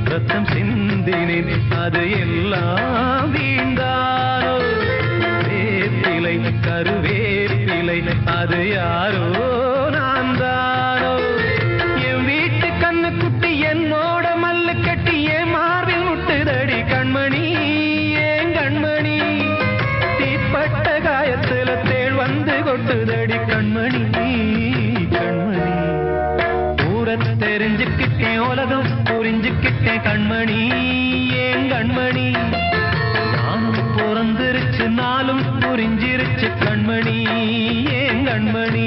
ரத்தம் சிந்தினேன் அது எல்லாம் வீண்டானோ வேப்பிலை கருவேப்பிலை அது யாரோ நான் தானோ என் வீட்டு கண்ணு குட்டி என்னோட மல்லு கட்டி என் மார்பில் முட்டுதடி கண்மணி ஏன் கண்மணி தீப்பட்ட காயத்துல தேள் வந்து கொட்டுதடி கண்மணி கண்மணி ஊர தெரிஞ்சுக்கிட்டேன் உலகம் புரிஞ்சுக்கிட்டேன் கண்மணி ஏன் கண்மணி நானும் பிறந்திருச்சு நாளும் புரிஞ்சிருச்சு கண்மணி ஏன் கண்மணி